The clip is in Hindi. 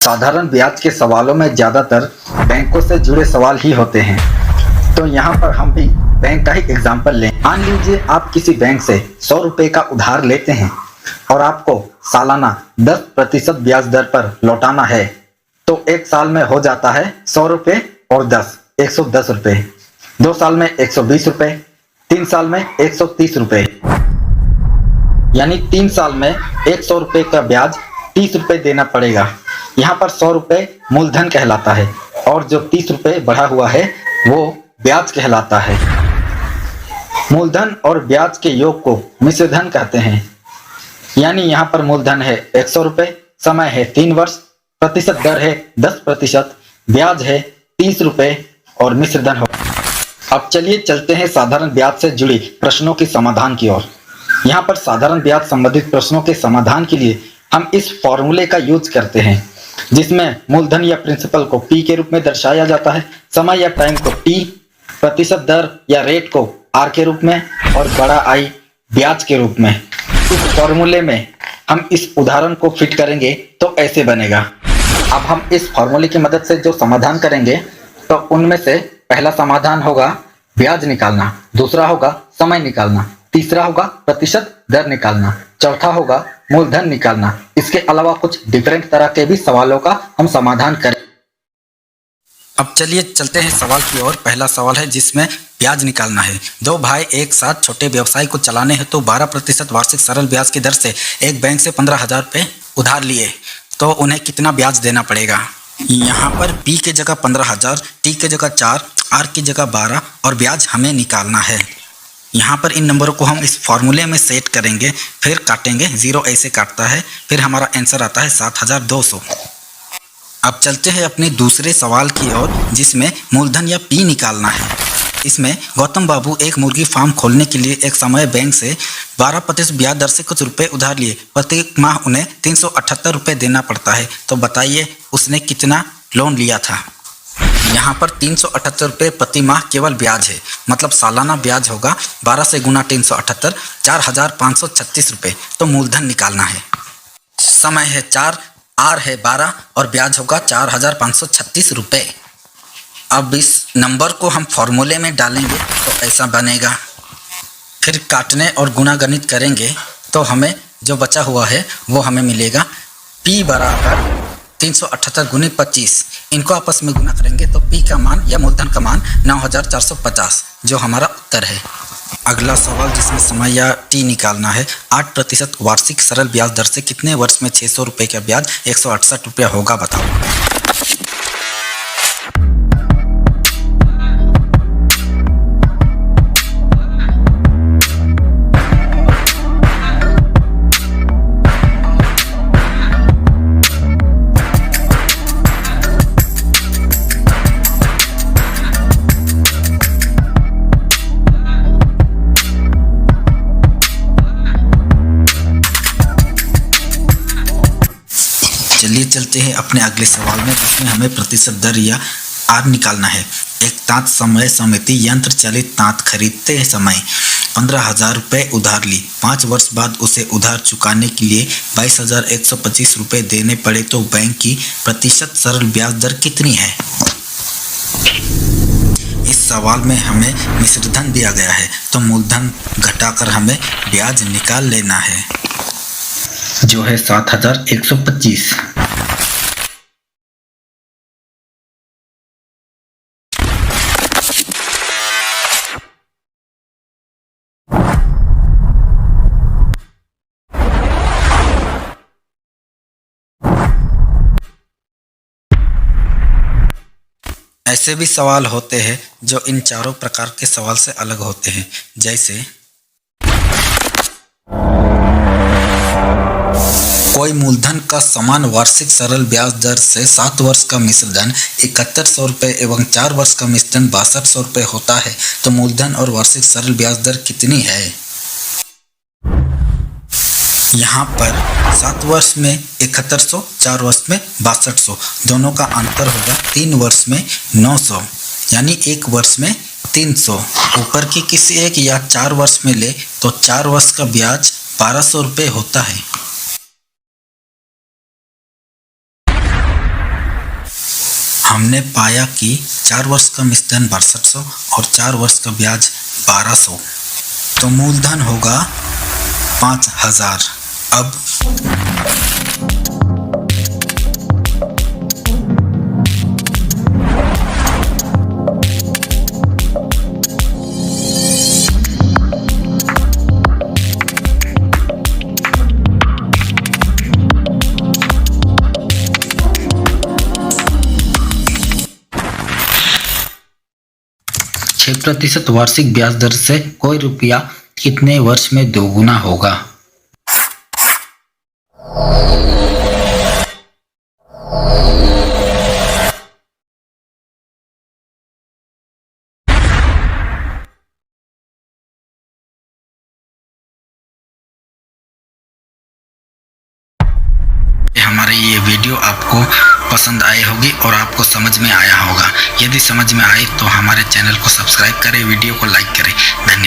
साधारण ब्याज के सवालों में ज्यादातर बैंकों से जुड़े सवाल ही होते हैं। तो यहाँ पर हम भी बैंक का ही एग्जाम्पल लें। मान लीजिए आप किसी बैंक से 100 रुपए का उधार लेते हैं और आपको सालाना 10% ब्याज दर पर लौटाना है, तो एक साल में हो जाता है 100 रुपए और 10 110 रुपए, 2 साल में 120 रुपए, 3 साल में 130 रुपए, यानी 3 साल में 100 रुपए का ब्याज 30 रुपए देना पड़ेगा। यहाँ पर 100 रुपए मूलधन कहलाता है और जो 30 रुपए बढ़ा हुआ है वो ब्याज कहलाता है। मूलधन और ब्याज के योग को मिश्रधन कहते हैं। यानी यहाँ पर मूलधन है 100 रुपए, समय है 3 वर्ष, प्रतिशत दर है 10%, ब्याज है 30 रुपए और मिश्रधन हो। अब चलिए चलते हैं साधारण ब्याज से जुड़ी प्रश्नों के समाधान की ओर। यहाँ पर साधारण ब्याज संबंधित प्रश्नों के समाधान के लिए हम इस फॉर्मूले का यूज करते हैं, जिसमें मूलधन या प्रिंसिपल को P के रूप में दर्शाया जाता है, समय या टाइम को T, प्रतिशत दर या रेट को R के रूप में और बड़ा I ब्याज के रूप में। इस फॉर्मूले में हम इस उदाहरण को फिट करेंगे तो ऐसे बनेगा। अब हम इस फॉर्मूले की मदद से जो समाधान करेंगे तो उनमें से पहला समाधान होगा ब्याज निकालना, दूसरा होगा समय निकालना, तीसरा होगा प्रतिशत दर निकालना, चौथा होगा मूलधन निकालना। इसके अलावा कुछ डिफरेंट तरह के भी सवालों का हम समाधान करें। अब चलिए चलते हैं सवाल की ओर। पहला सवाल है जिसमें ब्याज निकालना है। 2 भाई एक साथ छोटे व्यवसाय को चलाने हेतु 12% वार्षिक सरल ब्याज की दर से एक बैंक से 15,000 रुपये उधार लिए, तो उन्हें कितना ब्याज देना पड़ेगा। यहाँ पर P के जगह 15,000, T के जगह 4, R की जगह 12 और ब्याज हमें निकालना है। यहाँ पर इन नंबरों को हम इस फॉर्मूले में सेट करेंगे, फिर काटेंगे, 0 ऐसे काटता है, फिर हमारा आंसर आता है 7,200। अब चलते हैं अपने दूसरे सवाल की ओर, जिसमें मूलधन या P निकालना है। इसमें गौतम बाबू एक मुर्गी फार्म खोलने के लिए एक समय बैंक से 12% ब्याज दर से कुछ रुपए उधार लिए। प्रत्येक माह उन्हें 378 रुपये देना पड़ता है, तो बताइए उसने कितना लोन लिया था। यहाँ पर 378 रुपये प्रति माह केवल ब्याज है, मतलब सालाना ब्याज होगा 12 से गुना 378, 4,536 रुपये। तो मूलधन निकालना है। समय है 4, R है 12 और ब्याज होगा 4,536 रुपये। अब इस नंबर को हम फॉर्मूले में डालेंगे तो ऐसा बनेगा। फिर काटने और गुणा गणित करेंगे तो हमें जो बचा हुआ है वो हमें मिलेगा P बराबर 378 गुनी 25। इनको आपस में गुना करेंगे तो P का मान या मूलधन का मान 9,450, जो हमारा उत्तर है। अगला सवाल जिसमें समय या T निकालना है। 8% वार्षिक सरल ब्याज दर से कितने वर्ष में 600 रुपये का ब्याज 168 रुपये होगा, बताओ। चलिए चलते हैं अपने अगले सवाल में, जिसमें हमें प्रतिशत दर या R निकालना है। एक ताँत समय समिति यंत्र चालित ताँत खरीदते समय 15,000 रुपये उधार ली। 5 वर्ष बाद उसे उधार चुकाने के लिए 22,125 रुपये देने पड़े, तो बैंक की प्रतिशत सरल ब्याज दर कितनी है। इस सवाल में हमें मिश्रधन दिया गया है, तो मूलधन घटाकर हमें ब्याज निकाल लेना है, जो है 7,125। ऐसे भी सवाल होते हैं जो इन चारों प्रकार के सवाल से अलग होते हैं, जैसे कोई मूलधन का समान वार्षिक सरल ब्याज दर से 7 वर्ष का मिश्रधन 7100 रुपये एवं 4 वर्ष का मिश्रधन 6200 रुपये होता है, तो मूलधन और वार्षिक सरल ब्याज दर कितनी है। यहाँ पर 7 वर्ष में 7100, 4 वर्ष में 6200, दोनों का अंतर होगा 3 वर्ष में 900, यानी 1 वर्ष में 300। ऊपर की किसी एक या 4 वर्ष में ले तो 4 वर्ष का ब्याज 1200 रुपये होता है। हमने पाया कि 4 वर्ष का मिश्रण 6200 और 4 वर्ष का ब्याज 1200, तो मूलधन होगा 5000। अब छह प्रतिशत वार्षिक ब्याज दर से कोई रुपया कितने वर्ष में दोगुना होगा? हमारे ये वीडियो आपको पसंद आई होगी और आपको समझ में आया होगा। यदि समझ में आए तो हमारे चैनल को सब्सक्राइब करें, वीडियो को लाइक करें। धन्यवाद।